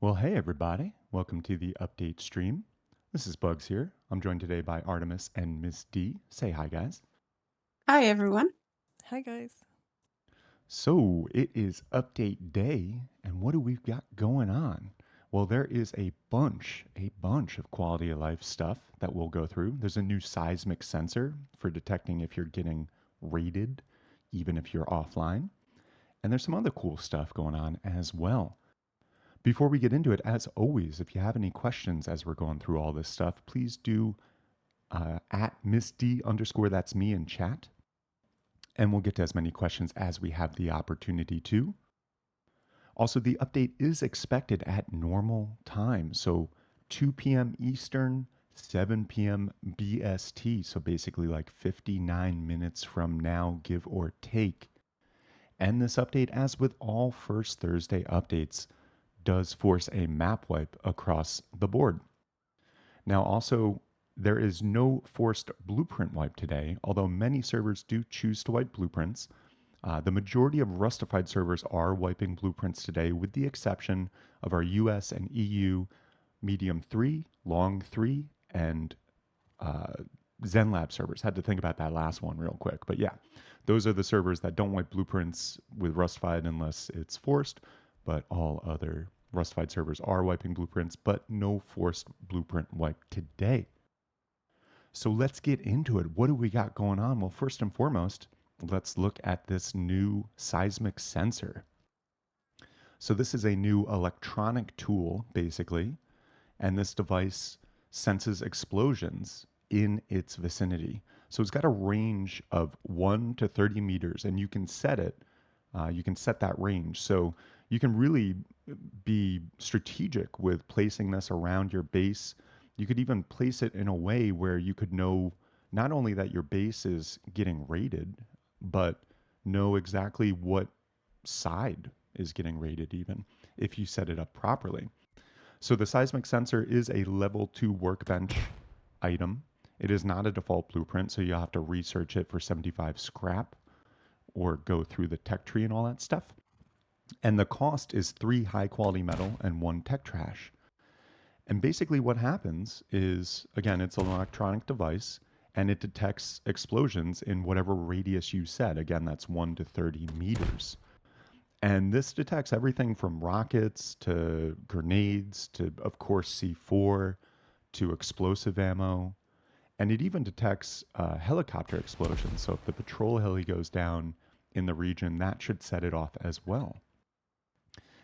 Well, hey everybody. Welcome to the update stream. This is Bugs here. I'm joined today by Artemis and Miss D. Say hi, guys. Hi, everyone. Hi, guys. So, it is update day, and what do we got going on? Well, there is a bunch of quality of life stuff that we'll go through. There's a new seismic sensor for detecting if you're getting raided, even if you're offline. And there's some other cool stuff going on as well. Before we get into it, as always, if you have any questions as we're going through all this stuff, please do at Miss D underscore that's me in chat. And we'll get to as many questions as we have the opportunity to. Also, the update is expected at normal time. So 2 p.m. Eastern, 7 p.m. BST. So basically like 59 minutes from now, give or take. And this update, as with all First Thursday updates, does force a map wipe across the board. Now, also, there is no forced blueprint wipe today, although many servers do choose to wipe blueprints. The majority of Rustafied servers are wiping blueprints today, with the exception of our US and EU medium 3, long 3, and uh, ZenLab servers. Had to think about that last one real quick. But yeah, those are the servers that don't wipe blueprints with Rustified unless it's forced, but all other Rustified servers are wiping blueprints, but no forced blueprint wipe today. So let's get into it. What do we got going on? Well, first and foremost, let's look at this new seismic sensor. So this is a new electronic tool, basically, and this device senses explosions in its vicinity. So it's got a range of 1 to 30 meters, and you can set it. You can set that range. So you can really be strategic with placing this around your base. You could even place it in a way where you could know not only that your base is getting raided, but know exactly what side is getting raided, even if you set it up properly. So the seismic sensor is a level 2 workbench item. It is not a default blueprint, so you'll have to research it for 75 scrap or go through the tech tree and all that stuff. And the cost is 3 high quality metal and 1 tech trash. And basically what happens is, again, it's an electronic device and it detects explosions in whatever radius you set. Again, that's 1 to 30 meters. And this detects everything from rockets to grenades to, of course, C4 to explosive ammo. And it even detects helicopter explosions. So if the patrol heli goes down in the region, that should set it off as well.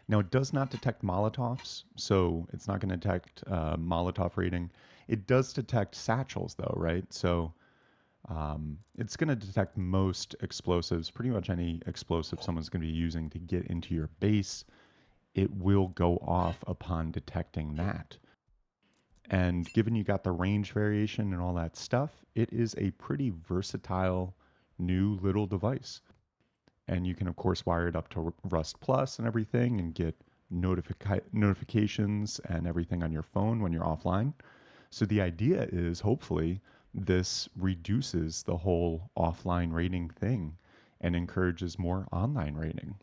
Now, it does not detect Molotovs, so it's not going to detect Molotov rating. It does detect satchels, though, right? So it's going to detect most explosives, pretty much any explosive someone's going to be using to get into your base. It will go off upon detecting that. And given you got the range variation and all that stuff, it is a pretty versatile new little device. And you can, of course, wire it up to Rust Plus and everything and get notifications and everything on your phone when you're offline. So the idea is hopefully this reduces the whole offline rating thing and encourages more online rating.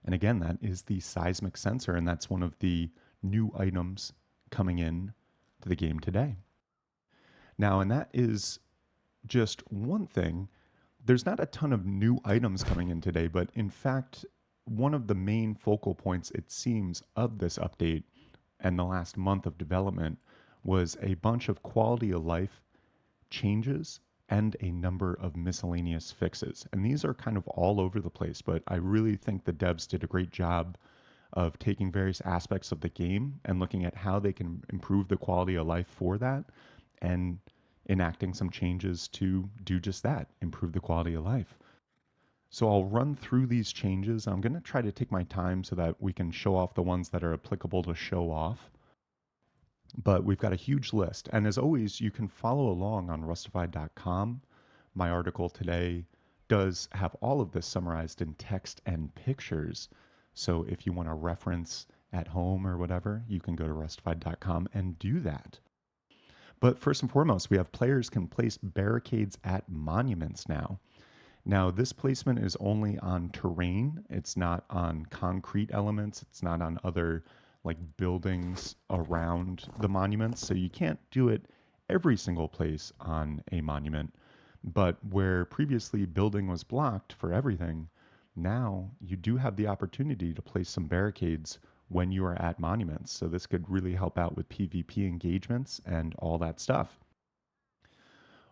And again, that is the seismic sensor, and that's one of the new items coming in to the game today. Now, and that is just one thing. There's not a ton of new items coming in today, but in fact, one of the main focal points, it seems, of this update and the last month of development was a bunch of quality of life changes and a number of miscellaneous fixes. And these are kind of all over the place, but I really think the devs did a great job of taking various aspects of the game and looking at how they can improve the quality of life for that and enacting some changes to do just that, improve the quality of life. So I'll run through these changes. I'm going to try to take my time so that we can show off the ones that are applicable to show off. But we've got a huge list. And as always, you can follow along on rustified.com. My article today does have all of this summarized in text and pictures. So if you want to reference at home or whatever, you can go to rustified.com and do that. But first and foremost, we have players can place barricades at monuments now. Now, this placement is only on terrain. It's not on concrete elements. It's not on other like buildings around the monuments. So you can't do it every single place on a monument. But where previously building was blocked for everything, now you do have the opportunity to place some barricades when you are at monuments. So this could really help out with PvP engagements and all that stuff.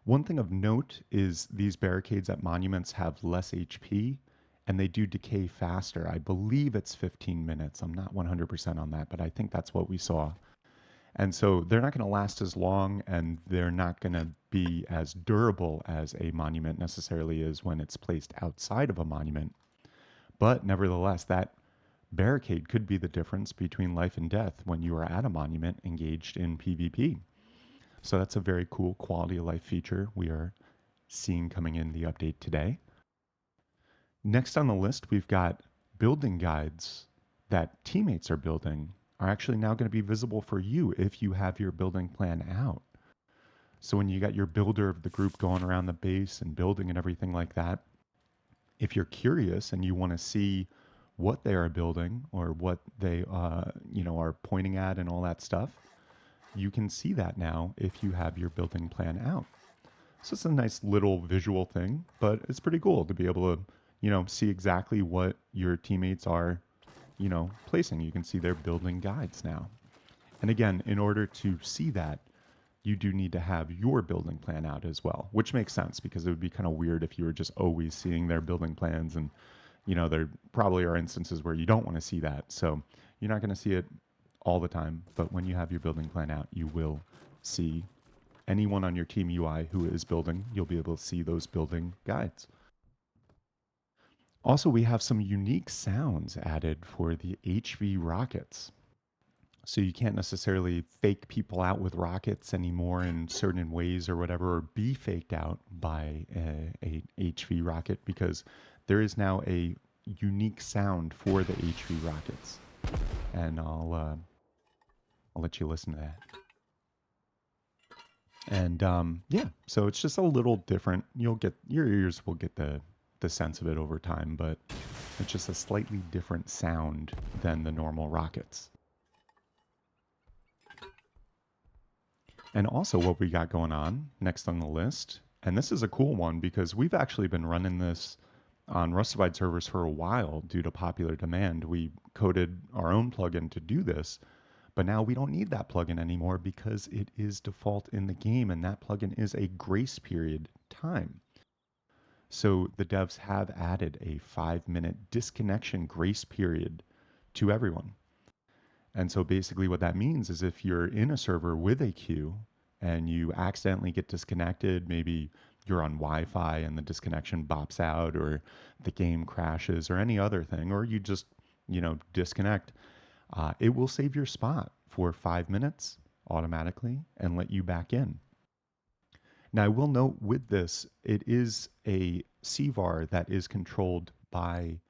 One thing of note is these barricades at monuments have less HP and they do decay faster. I believe it's 15 minutes. I'm not 100% on that, but I think that's what we saw. And so they're not going to last as long and they're not going to be as durable as a monument necessarily is when it's placed outside of a monument. But nevertheless, that barricade could be the difference between life and death when you are at a monument engaged in PvP. So that's a very cool quality of life feature we are seeing coming in the update today. Next on the list, we've got building guides that teammates are building are actually now going to be visible for you if you have your building plan out. So when you got your builder of the group going around the base and building and everything like that, if you're curious and you want to see what they are building or what they are pointing at and all that stuff, you can see that now if you have your building plan out. So it's a nice little visual thing, but it's pretty cool to be able to, see exactly what your teammates are, placing. You can see their building guides now. And again, in order to see that, you do need to have your building plan out as well, which makes sense because it would be kind of weird if you were just always seeing their building plans. And, there probably are instances where you don't want to see that. So you're not going to see it all the time. But when you have your building plan out, you will see anyone on your team UI who is building, you'll be able to see those building guides. Also, we have some unique sounds added for the HV rockets. So you can't necessarily fake people out with rockets anymore in certain ways or whatever, or be faked out by a HV rocket because there is now a unique sound for the HV rockets, and I'll let you listen to that. And yeah, so it's just a little different. You'll get your ears will get the sense of it over time, but it's just a slightly different sound than the normal rockets. And also, what we got going on next on the list, and this is a cool one because we've actually been running this on Rustafied servers for a while due to popular demand. We coded our own plugin to do this, but now we don't need that plugin anymore because it is default in the game, and that plugin is a grace period time. So the devs have added a 5-minute disconnection grace period to everyone. And so basically, what that means is if you're in a server with a queue and you accidentally get disconnected, maybe you're on Wi Fi and the disconnection bops out, or the game crashes, or any other thing, or you just, disconnect, it will save your spot for 5 minutes automatically and let you back in. Now, I will note with this, it is a CVAR that is controlled by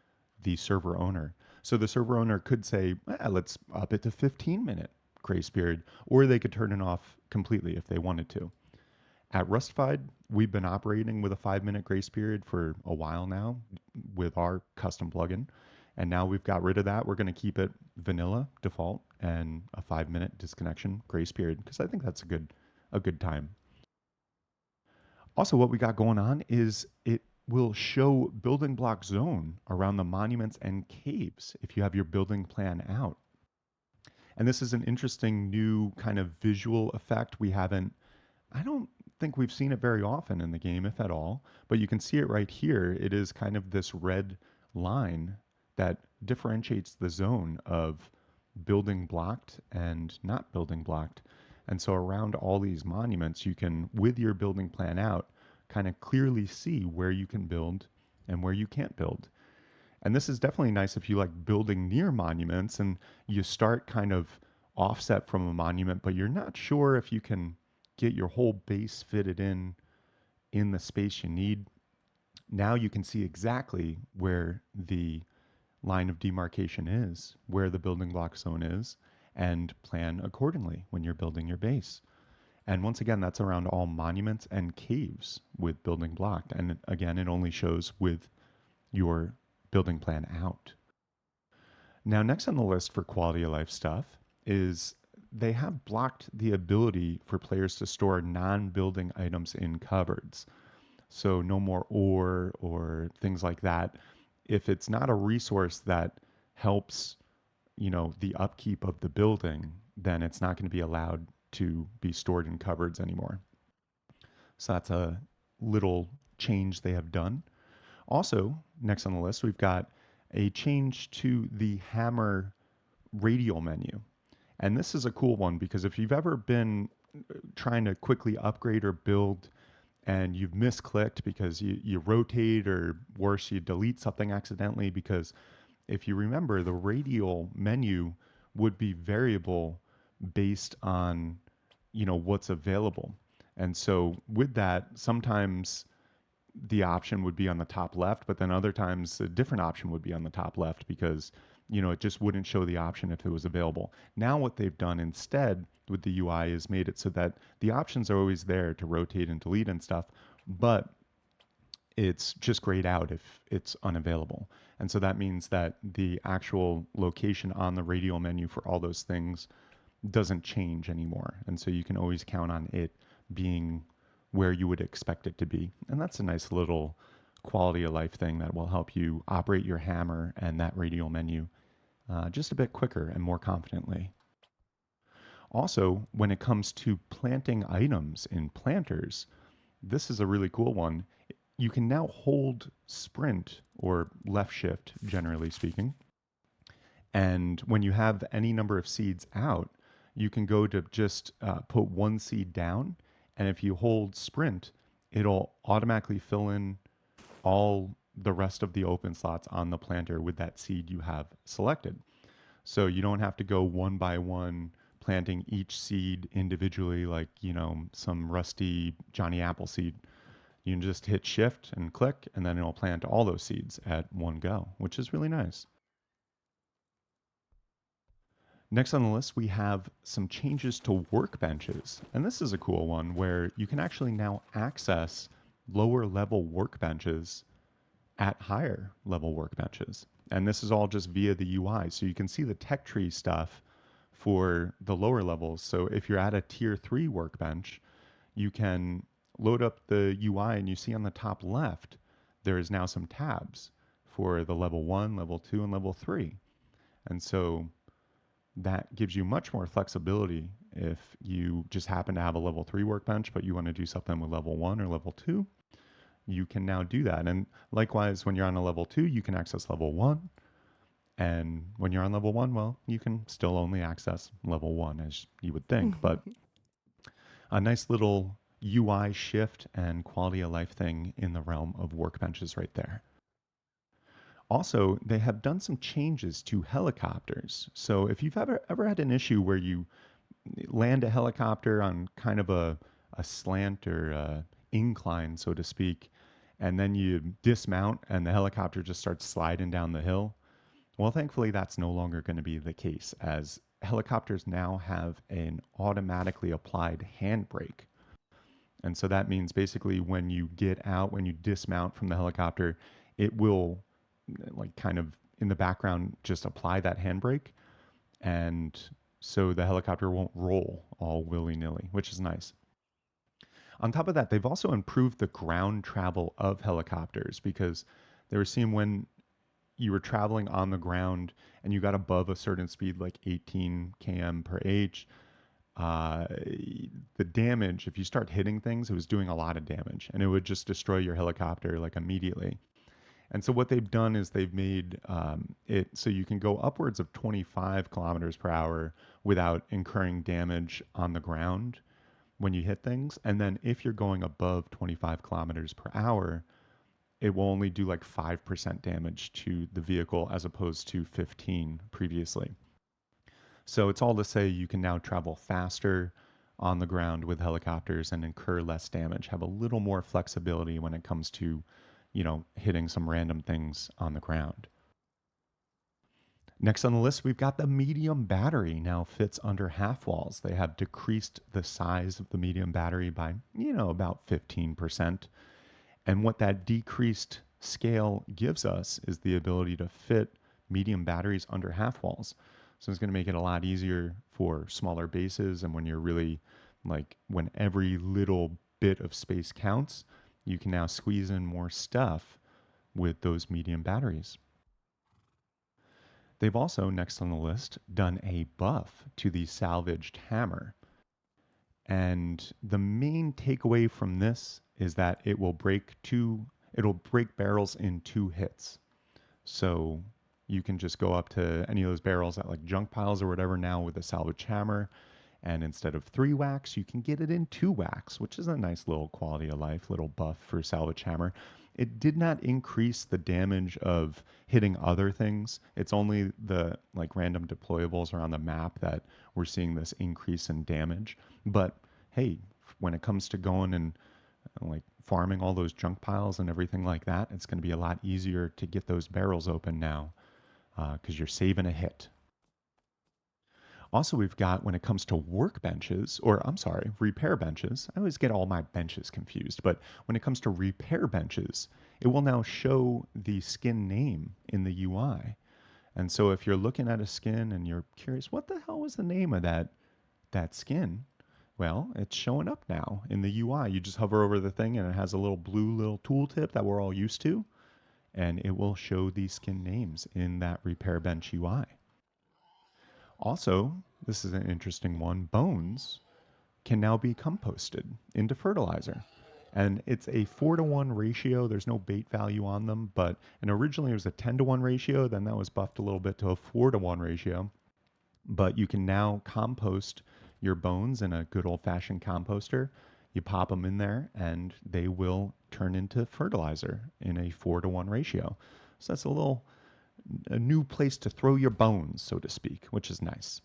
the server owner. So the server owner could say, let's up it to 15-minute grace period, or they could turn it off completely if they wanted to. At Rustified, we've been operating with a 5-minute grace period for a while now with our custom plugin. And now we've got rid of that. We're going to keep it vanilla default and a 5-minute disconnection grace period because I think that's a good time. Also, what we got going on is it will show building block zone around the monuments and caves if you have your building plan out. And this is an interesting new kind of visual effect. I don't think we've seen it very often in the game, if at all, but you can see it right here. It is kind of this red line that differentiates the zone of building blocked and not building blocked. And so around all these monuments, you can, with your building plan out, kind of clearly see where you can build and where you can't build. And this is definitely nice if you like building near monuments and you start kind of offset from a monument, but you're not sure if you can get your whole base fitted in the space you need. Now you can see exactly where the line of demarcation is, where the building block zone is, and plan accordingly when you're building your base. And once again, that's around all monuments and caves with building blocked. And again, it only shows with your building plan out. Now, next on the list for quality of life stuff is they have blocked the ability for players to store non building items in cupboards. So, no more ore or things like that. If it's not a resource that helps, the upkeep of the building, then it's not going to be allowed to be stored in cupboards anymore. So, that's a little change they have done. Also, next on the list, we've got a change to the hammer radial menu. And this is a cool one because if you've ever been trying to quickly upgrade or build and you've misclicked because you rotate or worse, you delete something accidentally, because if you remember, the radial menu would be variable based on, what's available. And so with that, sometimes the option would be on the top left, but then other times a different option would be on the top left because it just wouldn't show the option if it was available. Now what they've done instead with the UI is made it so that the options are always there to rotate and delete and stuff, but it's just grayed out if it's unavailable. And so that means that the actual location on the radial menu for all those things doesn't change anymore. And so you can always count on it being where you would expect it to be. And that's a nice little quality of life thing that will help you operate your hammer and that radial menu just a bit quicker and more confidently. Also, when it comes to planting items in planters, this is a really cool one. You can now hold sprint or left shift, generally speaking, and when you have any number of seeds out, you can go to just put one seed down. And if you hold sprint, it'll automatically fill in all the rest of the open slots on the planter with that seed you have selected. So you don't have to go one by one planting each seed individually like, some rusty Johnny Appleseed. You can just hit shift and click, and then it'll plant all those seeds at one go, which is really nice. Next on the list, we have some changes to workbenches. And this is a cool one where you can actually now access lower level workbenches at higher level workbenches. And this is all just via the UI. So you can see the tech tree stuff for the lower levels. So if you're at a tier 3 workbench, you can load up the UI and you see on the top left, there is now some tabs for the level 1, level 2, and level 3. And so that gives you much more flexibility if you just happen to have a level 3 workbench, but you want to do something with level 1 or level 2, you can now do that. And likewise, when you're on a level 2, you can access level 1. And when you're on level 1, well, you can still only access level 1 as you would think. But a nice little UI shift and quality of life thing in the realm of workbenches right there. Also, they have done some changes to helicopters. So if you've ever had an issue where you land a helicopter on kind of a slant or incline, so to speak, and then you dismount and the helicopter just starts sliding down the hill. Well, thankfully, that's no longer going to be the case, as helicopters now have an automatically applied handbrake. And so that means basically when you get out, when you dismount from the helicopter, it will, like, kind of in the background just apply that handbrake. And so the helicopter won't roll all willy nilly, which is nice. On top of that, they've also improved the ground travel of helicopters because they were seeing when you were traveling on the ground and you got above a certain speed, like 18 km per h, uh, the damage, if you start hitting things, it was doing a lot of damage and it would just destroy your helicopter like immediately. And so what they've done is they've made it so you can go upwards of 25 kilometers per hour without incurring damage on the ground when you hit things. And then if you're going above 25 kilometers per hour, it will only do like 5% damage to the vehicle as opposed to 15 previously. So it's all to say you can now travel faster on the ground with helicopters and incur less damage, have a little more flexibility when it comes to, hitting some random things on the ground. Next on the list, we've got the medium battery now fits under half walls. They have decreased the size of the medium battery by, about 15%. And what that decreased scale gives us is the ability to fit medium batteries under half walls. So it's going to make it a lot easier for smaller bases. And when you're really like, when every little bit of space counts, you can now squeeze in more stuff with those medium batteries. They've also, next on the list, done a buff to the salvaged hammer. And the main takeaway from this is that it'll break barrels in 2 hits. So you can just go up to any of those barrels at like junk piles or whatever now with a salvage hammer. And instead of 3 whacks, you can get it in 2 whacks, which is a nice little quality of life, little buff for salvage hammer. It did not increase the damage of hitting other things. It's only the like random deployables around the map that we're seeing this increase in damage. But hey, when it comes to going and like farming all those junk piles and everything like that, it's going to be a lot easier to get those barrels open now because you're saving a hit. Also, we've got when it comes to workbenches, or I'm sorry, repair benches. I always get all my benches confused, but when it comes to repair benches, it will now show the skin name in the UI. And so if you're looking at a skin and you're curious, what the hell was the name of that skin? Well, it's showing up now in the UI. You just hover over the thing and it has a little blue little tooltip that we're all used to, and it will show the skin names in that repair bench UI. Also, this is an interesting one, bones can now be composted into fertilizer. And it's a 4-to-1 ratio. There's no bait value on them, but and originally it was a 10-to-1 ratio. Then that was buffed a little bit to a 4-to-1 ratio. But you can now compost your bones in a good old fashioned composter. You pop them in there and they will turn into fertilizer in a 4-to-1 ratio. So that's a new place to throw your bones, so to speak, which is nice.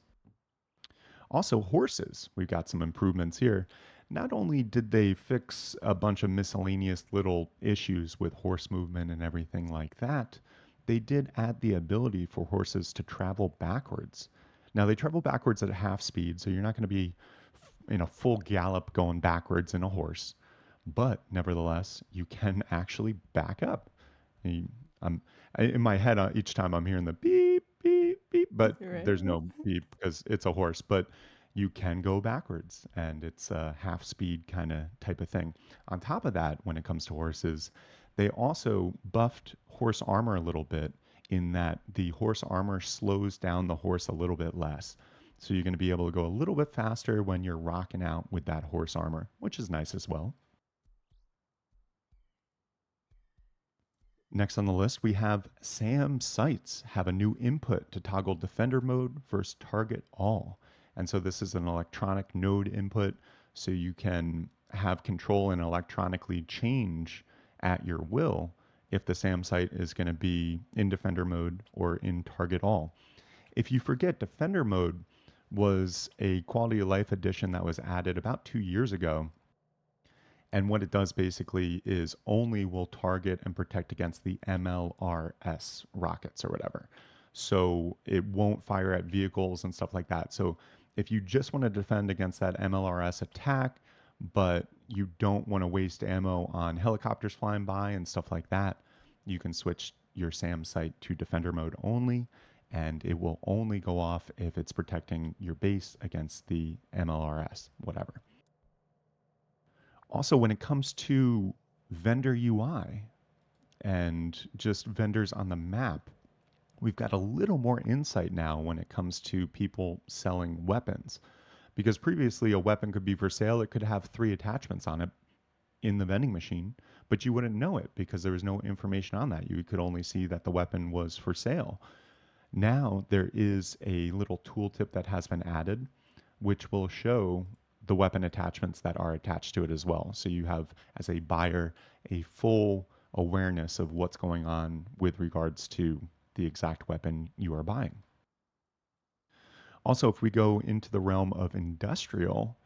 Also, horses. We've got some improvements here. Not only did they fix a bunch of miscellaneous little issues with horse movement and everything like that, they did add the ability for horses to travel backwards. Now, they travel backwards at half speed, so you're not going to be in a full gallop going backwards in a horse. But nevertheless, you can actually back up. You- I'm in my head each time I'm hearing the beep beep beep, but Right. there's no beep because it's a horse. But you can go backwards, and it's a half speed kind of type of thing. On top of that, when it comes to horses, they also buffed horse armor a little bit in that the horse armor slows down the horse a little bit less. So you're going to be able to go a little bit faster when you're rocking out with that horse armor, which is nice as well. Next on the list, we have SAM sights have a new input to toggle defender mode versus target all. And so this is an electronic node input, so you can have control and electronically change at your will if the SAM site is going to be in defender mode or in target all. If you forget, defender mode was a quality of life addition that was added about 2 years ago, and what it does basically is only will target and protect against the MLRS rockets or whatever. So it won't fire at vehicles and stuff like that. So if you just want to defend against that MLRS attack, but you don't want to waste ammo on helicopters flying by and stuff like that, you can switch your SAM site to defender mode only, and it will only go off if it's protecting your base against the MLRS, whatever. Also, when it comes to vendor UI and just vendors on the map, we've got a little more insight now when it comes to people selling weapons. Because previously, a weapon could be for sale, it could have 3 attachments on it in the vending machine, but you wouldn't know it because there was no information on that. You could only see that the weapon was for sale. Now there is a little tooltip that has been added, which will show the weapon attachments that are attached to it as well. So you have, as a buyer, a full awareness of what's going on with regards to the exact weapon you are buying. Also, if we go into the realm of industrial,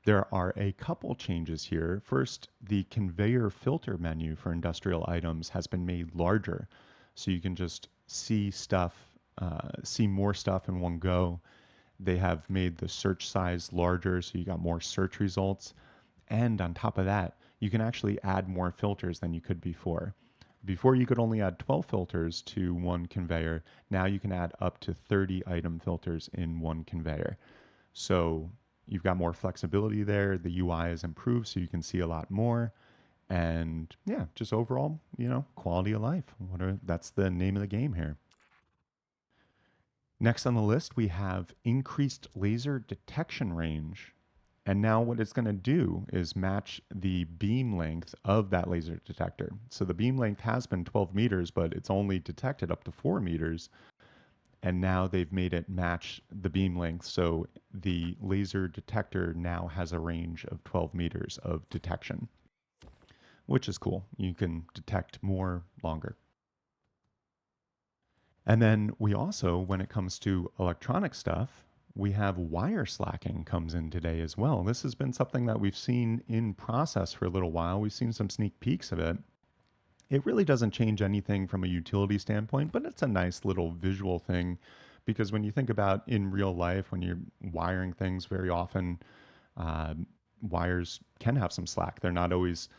there are a couple changes here. First, the conveyor filter menu for industrial items has been made larger, so you can just see more stuff in one go. They have made the search size larger, so you got more search results. And on top of that, you can actually add more filters than you could before. Before you could only add 12 filters to one conveyor. Now you can add up to 30 item filters in one conveyor. So you've got more flexibility there. The UI is improved so you can see a lot more. And yeah, just overall, quality of life. That's the name of the game here. Next on the list, we have increased laser detection range. And now what it's going to do is match the beam length of that laser detector. So the beam length has been 12 meters, but it's only detected up to 4 meters. And now they've made it match the beam length. So the laser detector now has a range of 12 meters of detection, which is cool. You can detect more longer. And then we also, when it comes to electronic stuff, we have wire slacking comes in today as well. This has been something that we've seen in process for a little while. We've seen some sneak peeks of it. It really doesn't change anything from a utility standpoint, but it's a nice little visual thing because when you think about in real life, when you're wiring things very often, uh, wires can have some slack. They're not always,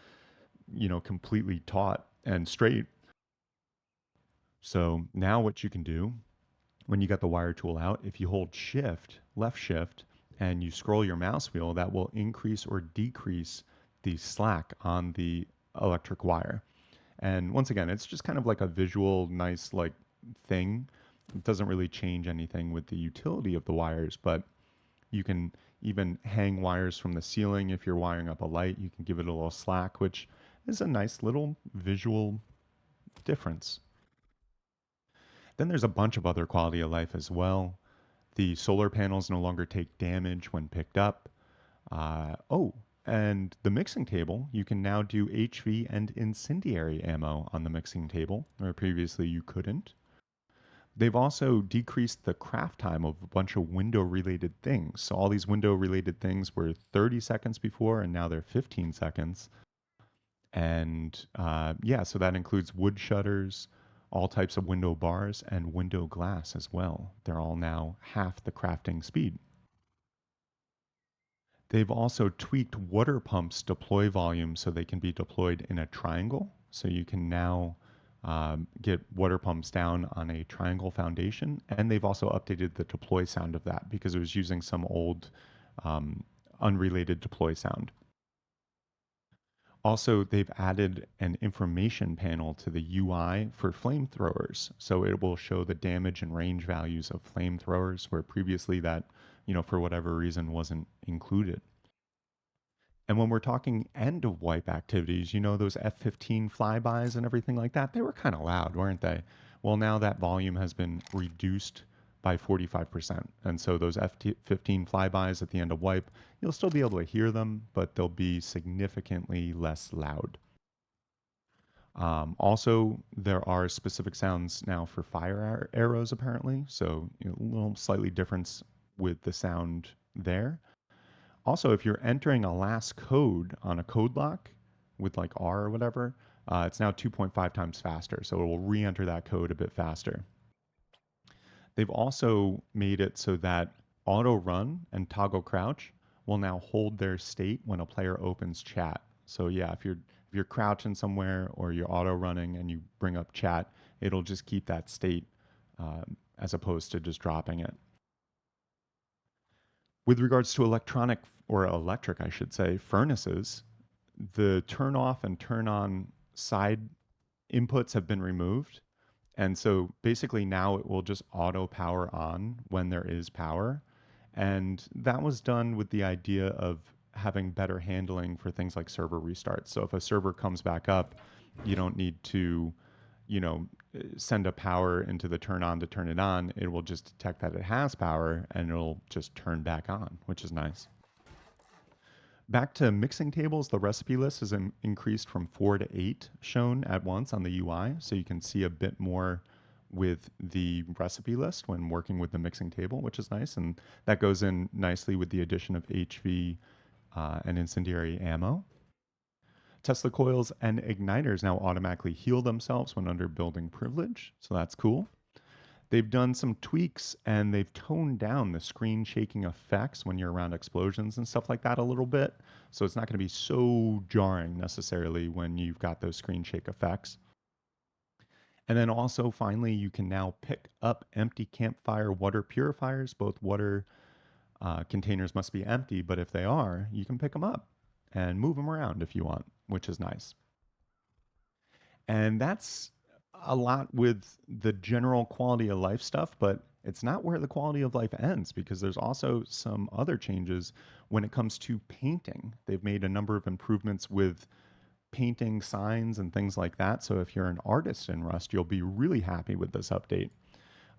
completely taut and straight. So now what you can do when you got the wire tool out, if you hold shift, left shift, and you scroll your mouse wheel, that will increase or decrease the slack on the electric wire. And once again, it's just kind of like a visual, nice like thing. It doesn't really change anything with the utility of the wires, but you can even hang wires from the ceiling if you're wiring up a light. You can give it a little slack, which is a nice little visual difference. Then there's a bunch of other quality of life as well. The solar panels no longer take damage when picked up. And the mixing table, you can now do HV and incendiary ammo on the mixing table, where previously you couldn't. They've also decreased the craft time of a bunch of window related things. So, all these window related things were 30 seconds before, and now they're 15 seconds. And yeah, so that includes wood shutters, all types of window bars, and window glass as well. They're all now half the crafting speed. They've also tweaked water pumps deploy volume so they can be deployed in a triangle. So you can now get water pumps down on a triangle foundation. And they've also updated the deploy sound of that because it was using some old um, unrelated deploy sound. Also, they've added an information panel to the UI for flamethrowers. So it will show the damage and range values of flamethrowers, where previously that, for whatever reason, wasn't included. And when we're talking end of wipe activities, those F-15 flybys and everything like that, they were kind of loud, weren't they? Well, now that volume has been reduced by 45%. And so those F-15 flybys at the end of wipe, you'll still be able to hear them, but they'll be significantly less loud. Also, there are specific sounds now for fire arrows, apparently. So, a little slightly difference with the sound there. Also, if you're entering a last code on a code lock with like R or whatever, it's now 2.5 times faster. So it will re enter that code a bit faster. They've also made it so that auto run and toggle crouch will now hold their state when a player opens chat. So yeah, if you're crouching somewhere or you're auto running and you bring up chat, it'll just keep that state as opposed to just dropping it. With regards to electronic or electric, I should say, furnaces, the turn off and turn on side inputs have been removed. And so basically now it will just auto power on when there is power. And that was done with the idea of having better handling for things like server restarts. So if a server comes back up, you don't need to, send a power into the turn on to turn it on. It will just detect that it has power and it'll just turn back on, which is nice. Back to mixing tables, the recipe list is increased from 4 to 8 shown at once on the UI. So you can see a bit more with the recipe list when working with the mixing table, which is nice. And that goes in nicely with the addition of HV and incendiary ammo. Tesla coils and igniters now automatically heal themselves when under building privilege. So that's cool. They've done some tweaks and they've toned down the screen shaking effects when you're around explosions and stuff like that a little bit. So it's not going to be so jarring necessarily when you've got those screen shake effects. And then also, finally, you can now pick up empty campfire water purifiers. Both water containers must be empty, but if they are, you can pick them up and move them around if you want, which is nice. And that's a lot with the general quality of life stuff, but it's not where the quality of life ends because there's also some other changes when it comes to painting. They've made a number of improvements with painting signs and things like that. So if you're an artist in Rust, you'll be really happy with this update.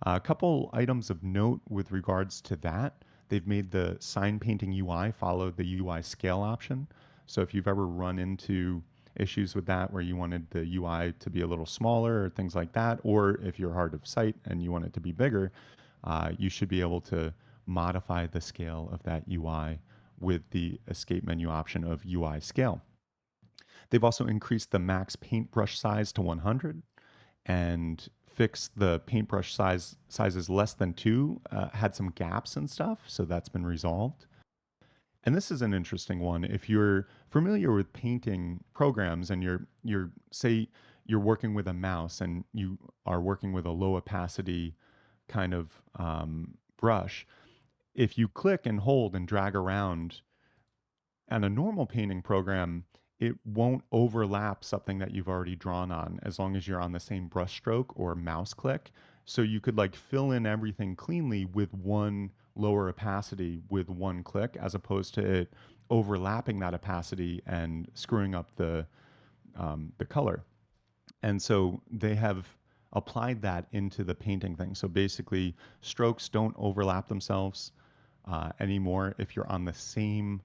A couple items of note with regards to that. They've made the sign painting UI follow the UI scale option. So if you've ever run into issues with that where you wanted the UI to be a little smaller or things like that, or if you're hard of sight and you want it to be bigger, you should be able to modify the scale of that UI with the escape menu option of UI scale. They've also increased the max paintbrush size to 100 and fixed the paintbrush sizes less than two. Had some gaps and stuff, so that's been resolved. And this is an interesting one. If you're familiar with painting programs and you're say you're working with a mouse and you are working with a low opacity kind of brush, if you click and hold and drag around on a normal painting program, it won't overlap something that you've already drawn on as long as you're on the same brush stroke or mouse click. So you could like fill in everything cleanly with one lower opacity with one click, as opposed to it overlapping that opacity and screwing up the color. And so they have applied that into the painting thing. So basically, strokes don't overlap themselves anymore. If you're on the same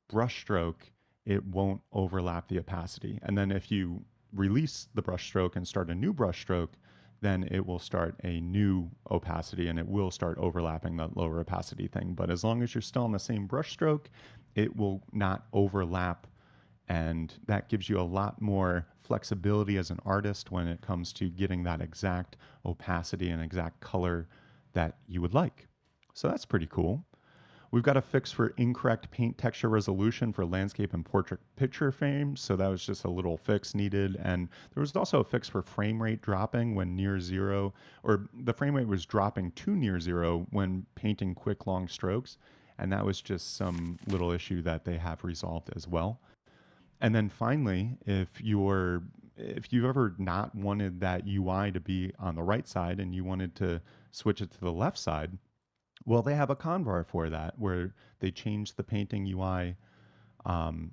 brush stroke, it won't overlap the opacity. And then if you release the brush stroke and start a new brush stroke, then it will start a new opacity and it will start overlapping that lower opacity thing. But as long as you're still on the same brush stroke, it will not overlap, and that gives you a lot more flexibility as an artist when it comes to getting that exact opacity and exact color that you would like. So that's pretty cool. We've got a fix for incorrect paint texture resolution for landscape and portrait picture frames. So that was just a little fix needed. And there was also a fix for frame rate dropping when near zero, or the frame rate was dropping to near zero when painting quick long strokes. And that was just some little issue that they have resolved as well. And then finally, if you've ever not wanted that UI to be on the right side and you wanted to switch it to the left side, well, they have a convar for that where they change the painting UI um,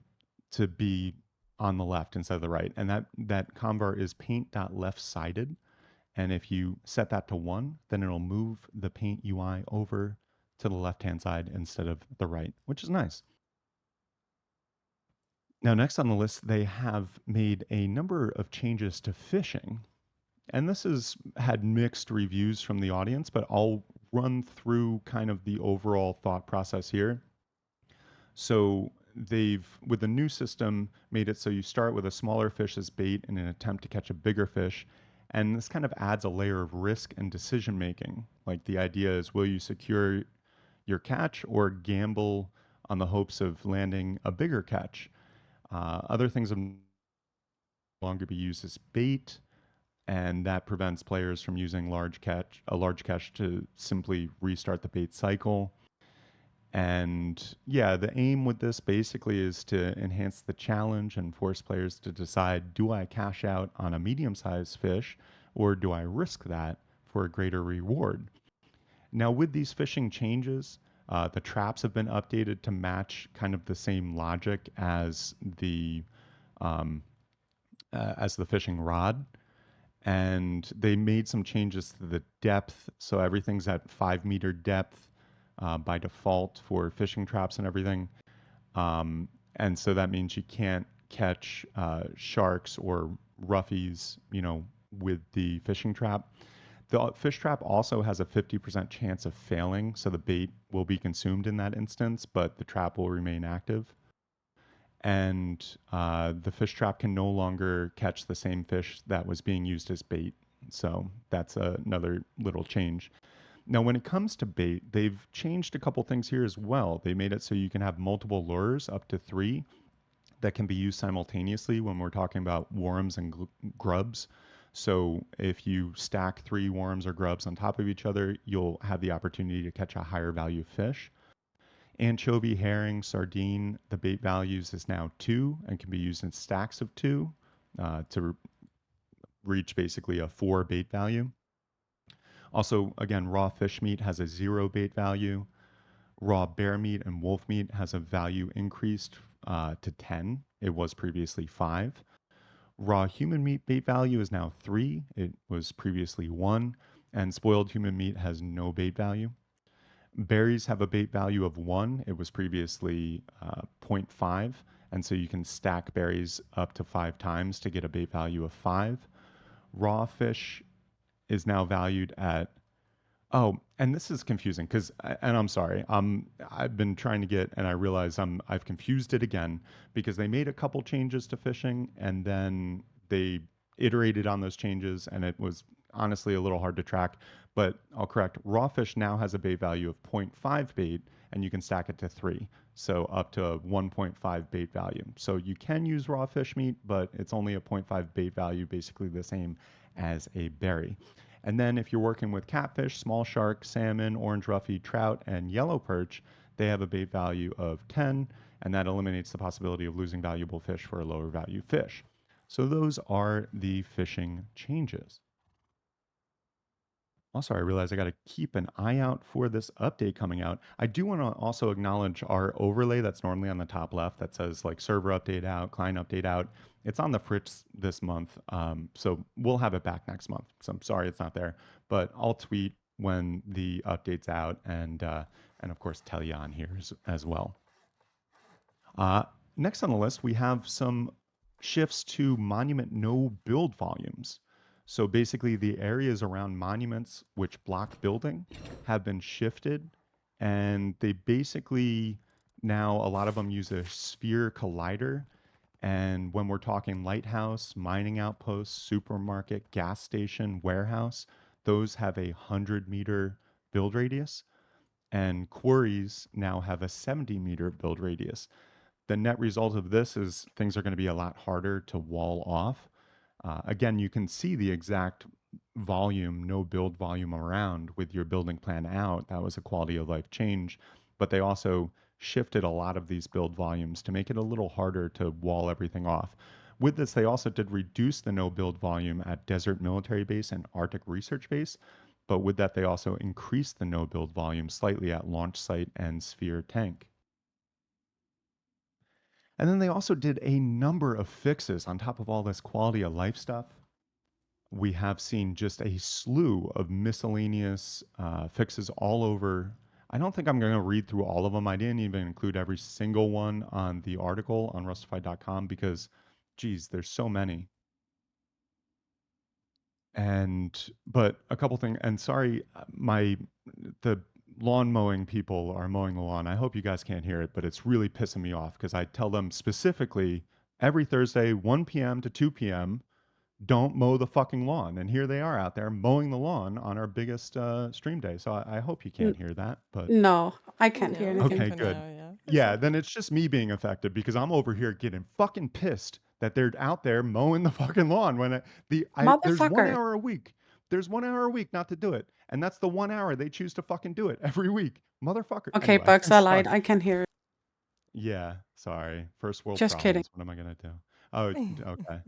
to be on the left instead of the right. And that convar is paint.left-sided. And if you set that to one, then it'll move the paint UI over to the left-hand side instead of the right, which is nice. Now, next on the list, they have made a number of changes to fishing. And this has had mixed reviews from the audience, but I'll run through kind of the overall thought process here. So they've, with the new system, made it so you start with a smaller fish as bait in an attempt to catch a bigger fish. And this kind of adds a layer of risk and decision making. Like the idea is, will you secure your catch or gamble on the hopes of landing a bigger catch? Other things will no longer be used as bait, and that prevents players from using a large catch to simply restart the bait cycle. And yeah, the aim with this basically is to enhance the challenge and force players to decide, do I cash out on a medium sized fish or do I risk that for a greater reward? Now, with these fishing changes, the traps have been updated to match kind of the same logic um, as the fishing rod, and they made some changes to the depth. So everything's at 5 meter depth by default for fishing traps and everything. And so that means you can't catch sharks or roughies, with the fishing trap. The fish trap also has a 50% chance of failing, so the bait will be consumed in that instance, but the trap will remain active. And the fish trap can no longer catch the same fish that was being used as bait. So that's another little change. Now, when it comes to bait, they've changed a couple things here as well. They made it so you can have multiple lures, up to three, that can be used simultaneously when we're talking about worms and grubs. So if you stack three worms or grubs on top of each other, you'll have the opportunity to catch a higher value fish. Anchovy, herring, sardine, the bait values is now two and can be used in stacks of two to reach basically a four bait value. Also, again, raw fish meat has a zero bait value. Raw bear meat and wolf meat has a value increased to 10. It was previously five. Raw human meat bait value is now three. It was previously one. And spoiled human meat has no bait value. Berries have a bait value of one. It was previously zero point 0.5. And so you can stack berries up to five times to get a bait value of five. Raw fish is now valued at Oh, and this is confusing because, and I'm sorry, I've been trying to get, and I realize I've confused it again because they made a couple changes to fishing and then they iterated on those changes, and it was honestly a little hard to track. But I'll correct, raw fish now has a bait value of zero point 0.5 bait, and you can stack it to three, so up to a 1.5 bait value. So you can use raw fish meat, but it's only a zero point 0.5 bait value, basically the same as a berry. And then if you're working with catfish, small shark, salmon, orange roughy, trout, and yellow perch, they have a bait value of 10, and that eliminates the possibility of losing valuable fish for a lower value fish. So those are the fishing changes. Also, I realize I got to keep an eye out for this update coming out. I do want to also acknowledge our overlay that's normally on the top left that says like server update out, client update out. It's on the fritz this month. So we'll have it back next month. So I'm sorry it's not there, but I'll tweet when the update's out and of course tell you on here as well. Uh, Next on the list, we have some shifts to monument no build volumes. So basically, the areas around monuments which block building have been shifted, and they basically now a lot of them use a sphere collider. And when we're talking lighthouse, mining outpost, supermarket, gas station, warehouse, those have a 100-meter build radius, and quarries now have a 70-meter build radius. The net result of this is things are going to be a lot harder to wall off. Again, you can see the exact volume, no build volume around with your building plan out. That was a quality of life change. But they also shifted a lot of these build volumes to make it a little harder to wall everything off. With this, they also did reduce the no build volume at Desert Military Base and Arctic Research Base. But with that, they also increased the no build volume slightly at Launch Site and Sphere Tank. And then they also did a number of fixes on top of all this quality of life stuff. We have seen just a slew of miscellaneous fixes all over. I don't think I'm going to read through all of them. I didn't even include every single one on the article on rustified.com because, geez, there's so many. And, but a couple things, and sorry, the lawn mowing people are mowing the lawn. I hope you guys can't hear it, but it's really pissing me off because I tell them specifically every Thursday, 1 p.m. to 2 p.m., don't mow the fucking lawn. And here they are out there mowing the lawn on our biggest stream day. So I hope you can't N- hear that. But no, I can't hear No, it's good anything. okay, for good. now, yeah. Yeah, then it's just me being affected because I'm over here getting fucking pissed that they're out there mowing the fucking lawn when there's one Motherfucker. hour a week. There's 1 hour a week not to do it. And that's the 1 hour they choose to fucking do it every week. Motherfucker. Okay, Anyway, Bugs, I'm I lied. sorry. I can hear it. Yeah, sorry. First world Just kidding. problems. What am I gonna do? Oh, okay.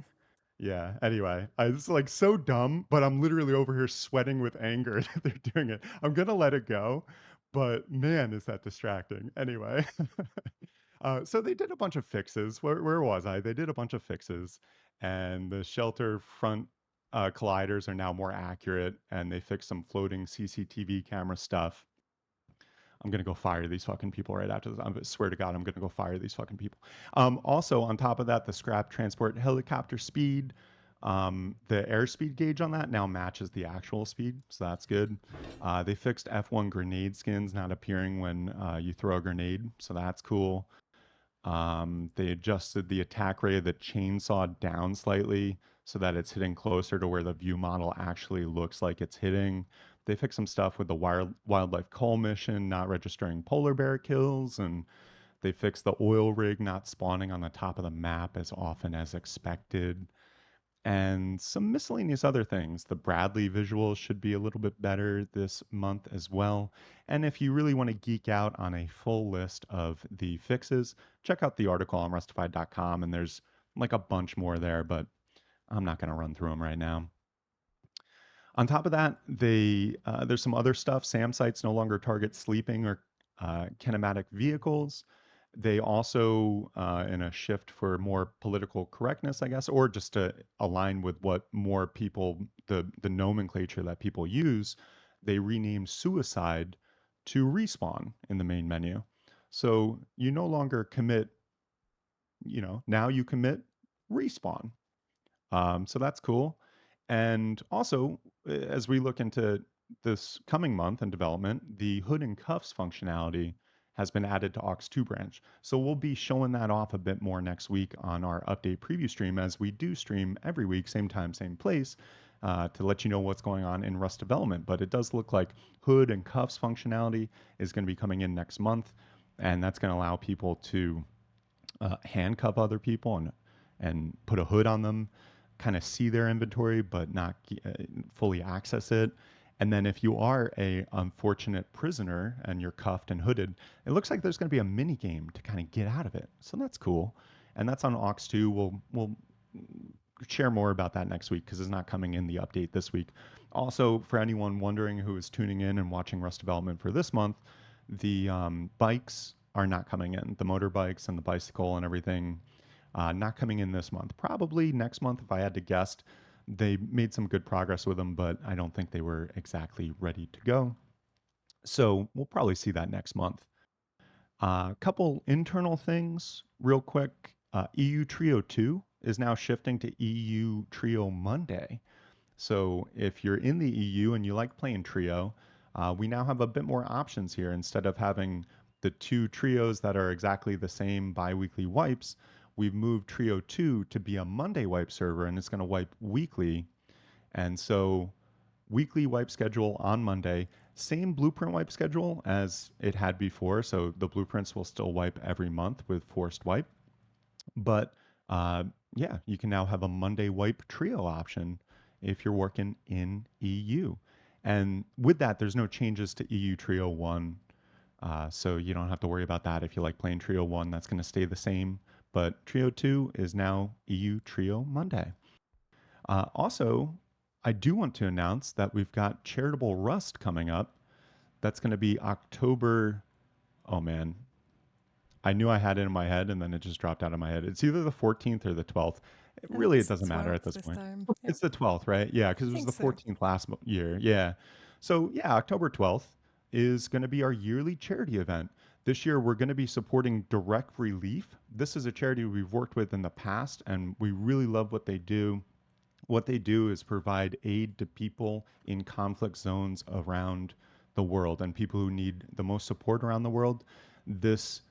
Yeah. Anyway, it's like so dumb, but I'm literally over here sweating with anger that they're doing it. I'm gonna let it go, but man, is that distracting. Anyway, so they did a bunch of fixes. Where was I? They did a bunch of fixes, and the shelter front colliders are now more accurate, and they fixed some floating CCTV camera stuff. I'm gonna go fire these fucking people right after this. I swear to God, I'm gonna go fire these fucking people. Also, on top of that, the scrap transport helicopter speed, the airspeed gauge on that now matches the actual speed, so that's good. They fixed F1 grenade skins not appearing when you throw a grenade, so that's cool. They adjusted the attack rate of the chainsaw down slightly so that it's hitting closer to where the view model actually looks like it's hitting. They fixed some stuff with the wildlife cull mission not registering polar bear kills, and they fixed the oil rig not spawning on the top of the map as often as expected. and some miscellaneous other things. The Bradley visuals should be a little bit better this month as well. And if you really want to geek out on a full list of the fixes, check out the article on rustified.com. And there's like a bunch more there, but I'm not going to run through them right now. On top of that, there's some other stuff. SAM sites no longer target sleeping or kinematic vehicles. They also, in a shift for more political correctness, I guess, or just to align with what more people, the nomenclature that people use, they renamed suicide to respawn in the main menu. So you no longer commit, now you commit respawn. So that's cool. And also, as we look into this coming month in development, the hood and cuffs functionality has been added to aux 2 branch. So we'll be showing that off a bit more next week on our update preview stream, as we do stream every week, same time, same place, to let you know what's going on in Rust development. But it does look like hood and cuffs functionality is going to be coming in next month, and that's going to allow people to handcuff other people and put a hood on them, kind of see their inventory but not fully access it. And then if you are a unfortunate prisoner and you're cuffed and hooded, it looks like there's going to be a mini game to kind of get out of it. So that's cool, and that's on aux 2. We'll share more about that next week because it's not coming in the update this week. Also, for anyone wondering who is tuning in and watching Rust development for this month, the bikes are not coming in. The motorbikes and the bicycle and everything, not coming in this month. Probably next month, if I had to guess. They made some good progress with them, but I don't think they were exactly ready to go. So we'll probably see that next month. A couple internal things, real quick. EU Trio 2 is now shifting to EU Trio Monday. So if you're in the EU and you like playing Trio, we now have a bit more options here. Instead of having the two trios that are exactly the same biweekly wipes, we've moved Trio 2 to be a Monday wipe server, and it's going to wipe weekly. And so weekly wipe schedule on Monday, same blueprint wipe schedule as it had before. So the blueprints will still wipe every month with forced wipe. But uh, yeah, you can now have a Monday wipe trio option if you're working in EU. And with that, there's no changes to EU Trio 1. So you don't have to worry about that. If you like playing Trio 1, that's going to stay the same. But Trio 2 is now EU Trio Monday. Also, I do want to announce that we've got Charitable Rust coming up. That's going to be October. Oh man, I knew I had it in my head and then it just dropped out of my head. It's either the 14th or the 12th. I think It it's the doesn't matter at 12th this this point. time. Yep, It's the 12th, right? Yeah, I because it was think the so. 14th last year. Yeah. So, yeah, October 12th is going to be our yearly charity event. This year, we're going to be supporting Direct Relief. This is a charity we've worked with in the past, and we really love what they do. What they do is provide aid to people in conflict zones around the world and people who need the most support around the world. This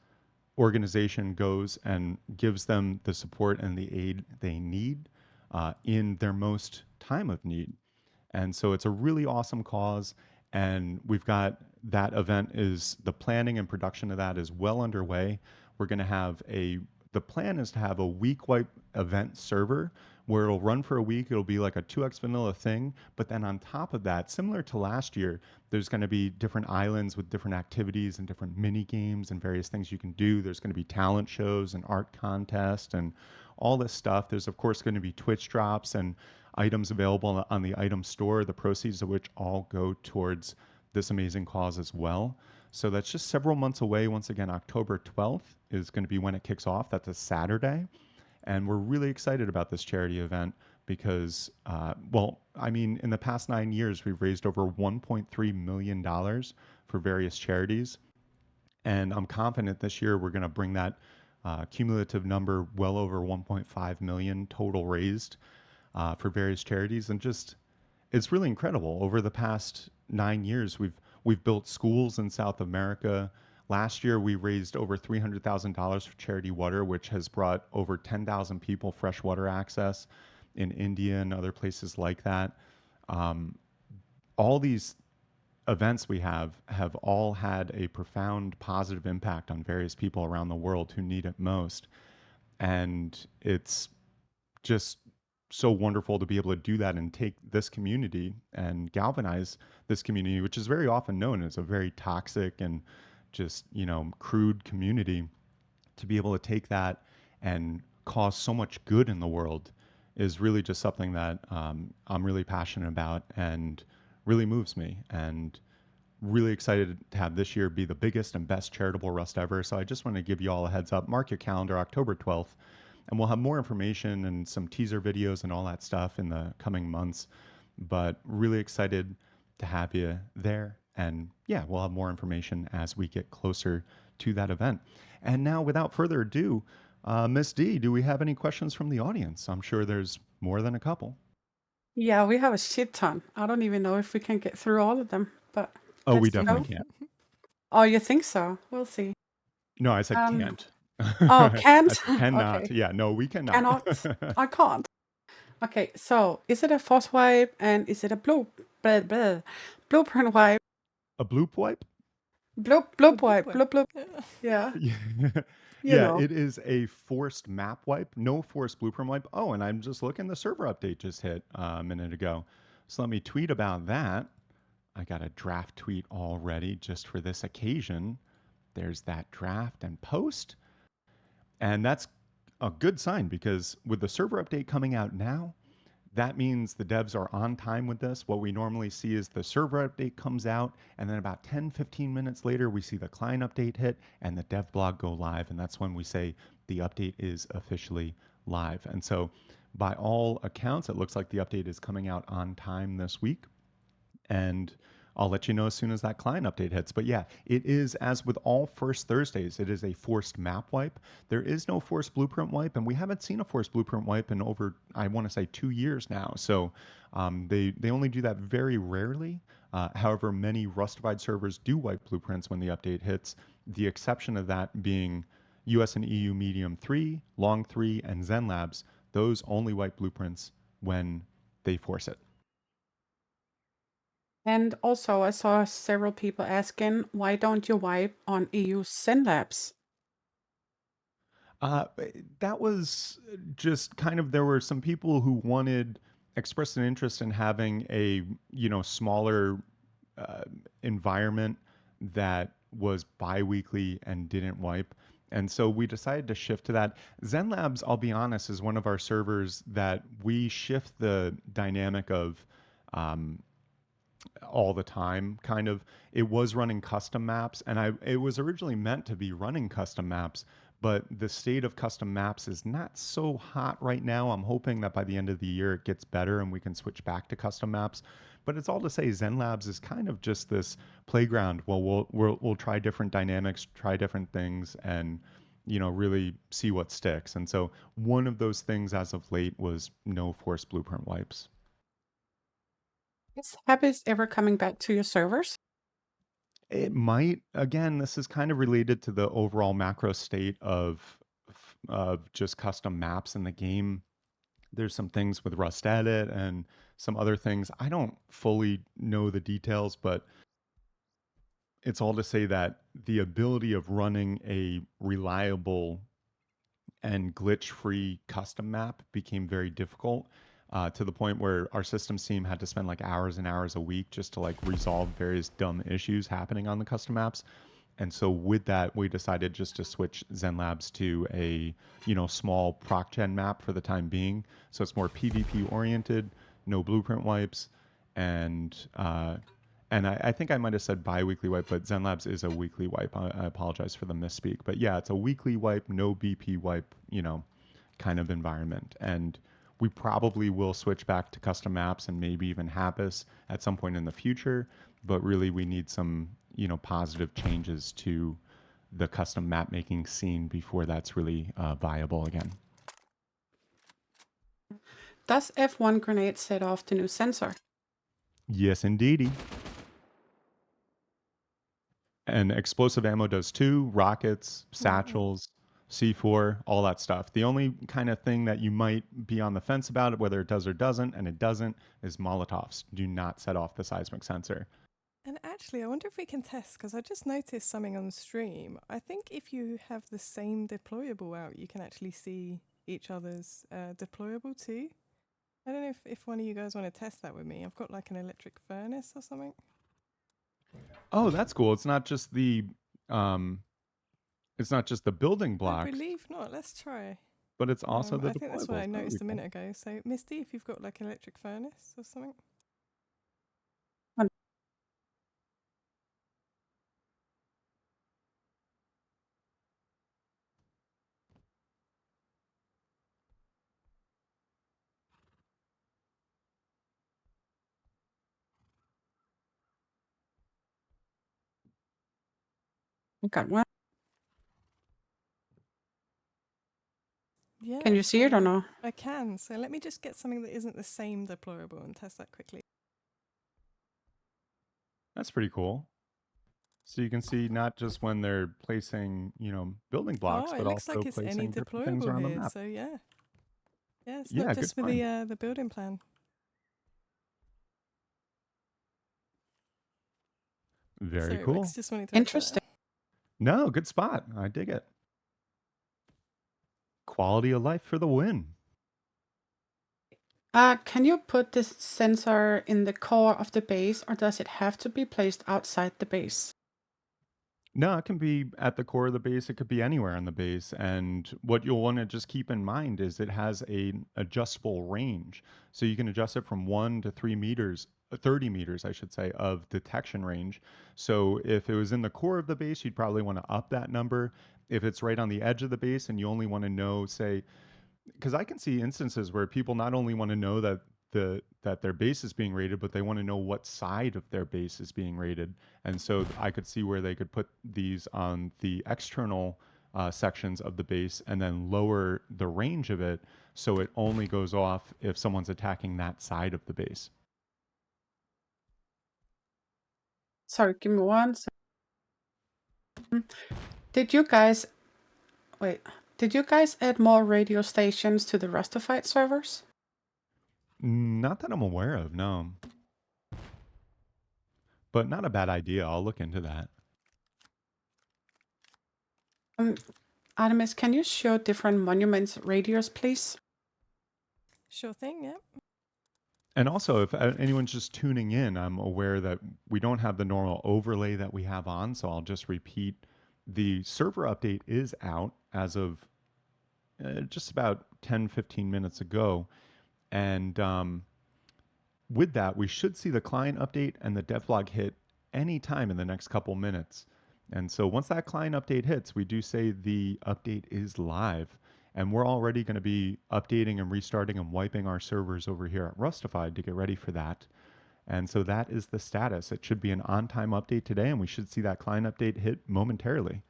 organization goes and gives them the support and the aid they need in their most time of need. And so it's a really awesome cause. And we've got that event is the planning and production of that is well underway. We're going to have the plan is to have a week wipe event server where it'll run for a week. It'll be like a 2x vanilla thing. But then on top of that, similar to last year, there's going to be different islands with different activities and different mini games and various things you can do. There's going to be talent shows and art contests and all this stuff. There's, of course, going to be Twitch drops and items available on the item store, the proceeds of which all go towards this amazing cause as well. So that's just several months away. Once again, October 12th is going to be when it kicks off. That's a Saturday. And we're really excited about this charity event because, well, I mean, in the past 9 years, we've raised over $1.3 million for various charities. And I'm confident this year we're going to bring that cumulative number well over 1.5 million total raised for various charities. And just it's really incredible. Over the past 9 years, we've built schools in South America. Last year, we raised over $300,000 for Charity Water, which has brought over 10,000 people fresh water access in India and other places like that. Um, all these events we have all had a profound positive impact on various people around the world who need it most. And it's just so wonderful to be able to do that and take this community and galvanize this community, which is very often known as a very toxic and just, crude community, to be able to take that and cause so much good in the world is really just something that I'm really passionate about and really moves me. And really excited to have this year be the biggest and best charitable Rust ever. So I just want to give you all a heads up. Mark your calendar, October 12th, and we'll have more information and some teaser videos and all that stuff in the coming months. But really excited to have you there. And yeah, we'll have more information as we get closer to that event. And now, without further ado, Miss D, do we have any questions from the audience? I'm sure there's more than a couple. Yeah, we have a shit ton. I don't even know if we can get through all of them, but Oh, we let's definitely go. can't. Oh, you think so? We'll see. No, I said Um, can't. oh, I can't? said cannot. Okay. Yeah, no, we cannot. Cannot. I can't. Okay, so is it a force wipe and is it a blueprint wipe? A bloop wipe? Bloop A bloop wipe. wipe. Bloop bloop. Yeah, Yeah, you yeah, know. it is a forced map wipe, no forced blueprint wipe. Oh, and I'm just looking, the server update just hit a minute ago. So let me tweet about that. I got a draft tweet already just for this occasion. There's that draft and post. And that's a good sign because with the server update coming out now, that means the devs are on time with this. What we normally see is the server update comes out, and then about 10, 15 minutes later, we see the client update hit and the dev blog go live. And that's when we say the update is officially live. And so, by all accounts, it looks like the update is coming out on time this week, and I'll let you know as soon as that client update hits. But yeah, it is, as with all first Thursdays, it is a forced map wipe. There is no forced blueprint wipe, and we haven't seen a forced blueprint wipe in over, I want to say, 2 years now. So they only do that very rarely. However, many Rustified servers do wipe blueprints when the update hits. The exception of that being US and EU Medium 3, Long 3, and Zen Labs. Those only wipe blueprints when they force it. And also, I saw several people asking, why don't you wipe on EU Synlabs? Uh, that was just kind of, there were some people who wanted, expressed an interest in having a, smaller uh, environment that was bi-weekly and didn't wipe. And so we decided to shift to that. Zen Labs, I'll be honest, is one of our servers that we shift the dynamic of um, all the time, kind of. It was running custom maps, and I it was originally meant to be running custom maps, but the state of custom maps is not so hot right now. I'm hoping that by the end of the year it gets better and we can switch back to custom maps. But it's all to say Zen Labs is kind of just this playground. Well, we'll try different dynamics, try different things, and really see what sticks. And so one of those things as of late was no forced blueprint wipes. Is Habits ever coming back to your servers? It might. Again, this is kind of related to the overall macro state of just custom maps in the game. There's some things with Rust Edit and some other things. I don't fully know the details, but it's all to say that the ability of running a reliable and glitch-free custom map became very difficult, to the point where our systems team had to spend like hours and hours a week just to like resolve various dumb issues happening on the custom maps. And so with that, we decided just to switch Zen Labs to a small proc gen map for the time being. So it's more PvP oriented, no blueprint wipes, and I think I might have said bi-weekly wipe, but Zen Labs is a weekly wipe. I apologize for the misspeak, but yeah, it's a weekly wipe, no BP wipe, kind of environment. And we probably will switch back to custom maps and maybe even Habits at some point in the future. But really, we need some positive changes to the custom map making scene before that's really viable again. Does F1 grenade set off the new sensor? Yes, indeedy. And explosive ammo does too. Rockets, Wow. satchels, C4, all that stuff. The only kind of thing that you might be on the fence about it, whether it does or doesn't, and it doesn't, is Molotovs. Do not set off the seismic sensor. And actually, I wonder if we can test because I just noticed something on stream. I think if you have the same deployable out, you can actually see each other's deployable too. I don't know if one of you guys want to test that with me. I've got like an electric furnace or something. Oh, that's cool. Um, it's not just the building I blocks, believe not. Let's try. but it's also the I think that's what I deployables. That would be noticed a cool. minute ago. So, Misty, if you've got like an electric furnace or something. And I got one. Can Yeah, you see it or so no? I can. So let me just get something that isn't the same deployable and test that quickly. That's pretty cool. So you can see not just when they're placing, building blocks, Oh, it but looks also like it's any placing different things deployable around the here. map. So yeah, yeah, it's not Yeah, good just with find. the building plan. Very Sorry, cool. Rex, just wanted to add that. Interesting. No, good spot. I dig it. Quality of life for the win. Can you put this sensor in the core of the base, or does it have to be placed outside the base? No, it can be at the core of the base. It could be anywhere on the base. And what you'll want to just keep in mind is it has a adjustable range. So you can adjust it from 1 to 3 meters, 30 meters, I should say, of detection range. So if it was in the core of the base, you'd probably want to up that number. If it's right on the edge of the base and you only want to know, say, because I can see instances where people not only want to know that their base is being rated, but they want to know what side of their base is being rated. And so I could see where they could put these on the external sections of the base and then lower the range of it so it only goes off if someone's attacking that side of the base. Sorry, give me one second. Did you guys wait? Did you guys add more radio stations to the Rustafied servers? Not that I'm aware of, no. But not a bad idea. I'll look into that. Um, Artemis, can you show different monuments radios, please? Sure thing, yeah. And also, if anyone's just tuning in, I'm aware that we don't have the normal overlay that we have on, so I'll just repeat. The server update is out as of just about 10-15 minutes ago. And with that, we should see the client update and the devlog hit anytime in the next couple minutes. And so once that client update hits, we do say the update is live. And we're already going to be updating and restarting and wiping our servers over here at Rustafied to get ready for that. And so that is the status. It should be an on time update today, and we should see that client update hit momentarily.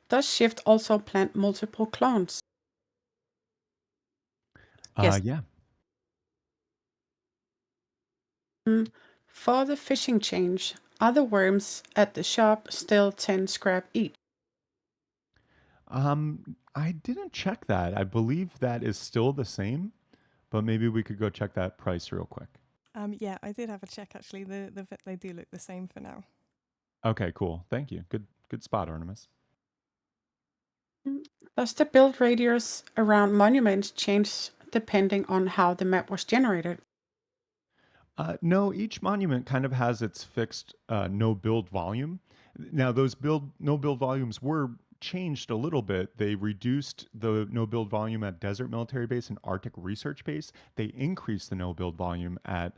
Does Shift also plant multiple clones? Yes. Yeah. For the fishing change, other worms at the shop still 10 scrap each. I didn't check that. I believe that is still the same, but maybe we could go check that price real quick. Yeah, I did have a check actually. They do look the same for now. Okay, cool. Thank you. Good spot, Artemis. Does the build radius around monuments change depending on how the map was generated? No, each monument kind of has its fixed no build volume. Now, those no build volumes were changed a little bit. They reduced the no build volume at Desert Military Base and Arctic Research Base. They increased the no build volume at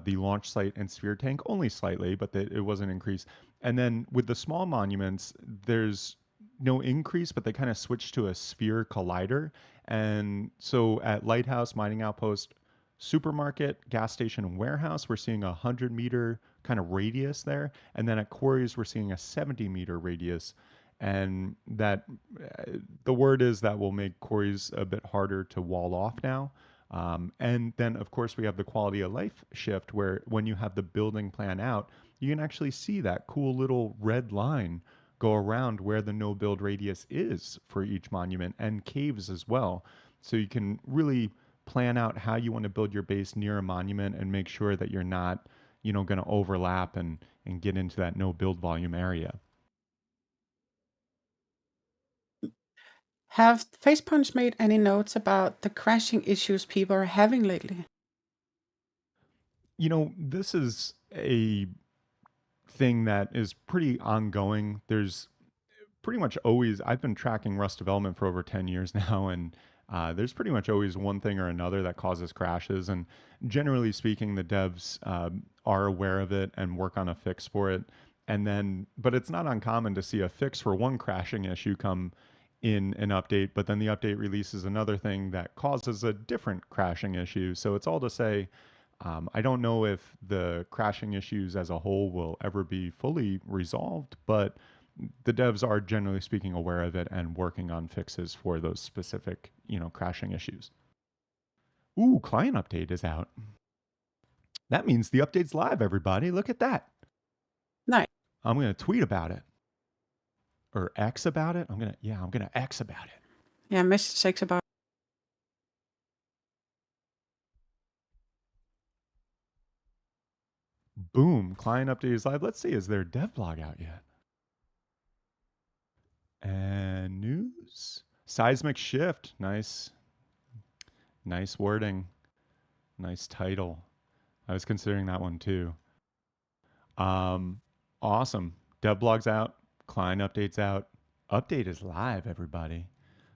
the launch site and sphere tank only slightly, but it was an increase. And then with the small monuments, there's no increase, but they kind of switched to a sphere collider. And so at Lighthouse, Mining Outpost, supermarket, gas station, and warehouse, we're seeing a 100-meter kind of radius there. And then at quarries, we're seeing a 70-meter radius. And that the word is that will make quarries a bit harder to wall off now. And then, of course, we have the quality of life shift where when you have the building plan out, you can actually see that cool little red line go around where the no build radius is for each monument and caves as well. So you can really plan out how you want to build your base near a monument and make sure that you're not, going to overlap and get into that no build volume area. Have Facepunch made any notes about the crashing issues people are having lately? This is a thing that is pretty ongoing. There's pretty much always, I've been tracking Rust development for over 10 years now, and there's pretty much always one thing or another that causes crashes. And generally speaking, the devs are aware of it and work on a fix for it. And then, but it's not uncommon to see a fix for one crashing issue come in an update, but then the update releases another thing that causes a different crashing issue. So it's all to say, I don't know if the crashing issues as a whole will ever be fully resolved, but the devs are generally speaking aware of it and working on fixes for those specific, crashing issues. Ooh, client update is out. That means the update's live, everybody. Look at that. Nice. I'm going to tweet about it or X about it. I'm going to X about it. Yeah, message 6 about. Boom, client update is live. Let's see, is there a dev blog out yet? And news. Seismic shift. Nice. Nice wording. Nice title. I was considering that one too. Um, awesome. Dev blog's out, client update's out. Update is live, everybody.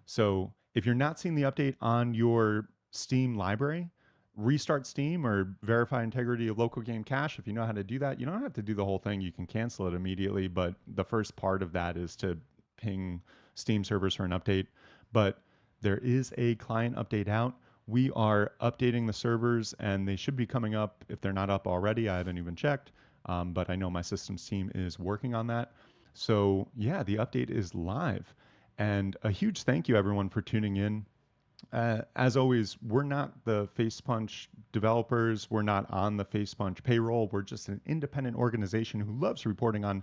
So if you're not seeing the update on your Steam library, restart Steam or verify integrity of local game cache. If you know how to do that, you don't have to do the whole thing. You can cancel it immediately, but the first part of that is to ping Steam servers for an update. But there is a client update out. We are updating the servers and they should be coming up if they're not up already. I haven't even checked, but I know my systems team is working on that. So, yeah, the update is live. And a huge thank you, everyone, for tuning in. As always, we're not the Facepunch developers. We're not on the Facepunch payroll. We're just an independent organization who loves reporting on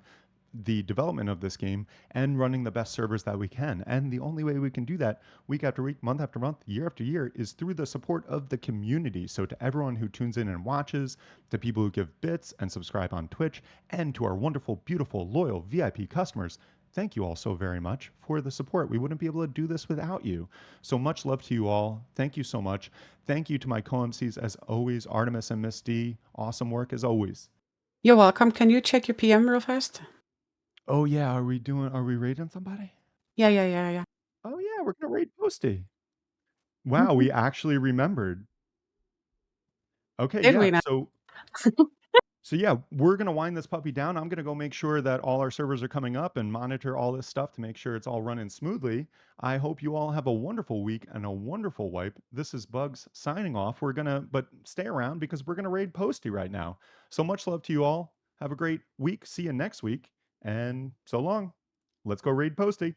the development of this game and running the best servers that we can. And the only way we can do that week after week, month after month, year after year is through the support of the community. So to everyone who tunes in and watches, to people who give bits and subscribe on Twitch, and to our wonderful, beautiful, loyal VIP customers, thank you all so very much for the support. We wouldn't be able to do this without you. So much love to you all. Thank you so much. Thank you to my co-MCs as always, Artemis and Miss D. Awesome work as always. You're welcome. Can you check your PM real fast? Oh yeah, are we raiding somebody? Yeah. Oh yeah, we're gonna raid Posty. Wow, Mhm. we actually remembered. Okay, Did yeah. we now? So yeah, we're gonna wind this puppy down. I'm gonna go make sure that all our servers are coming up and monitor all this stuff to make sure it's all running smoothly. I hope you all have a wonderful week and a wonderful wipe. This is Bugs signing off. But stay around because we're gonna raid Posty right now. So much love to you all. Have a great week. See you next week. And so long. Let's go raid Posty.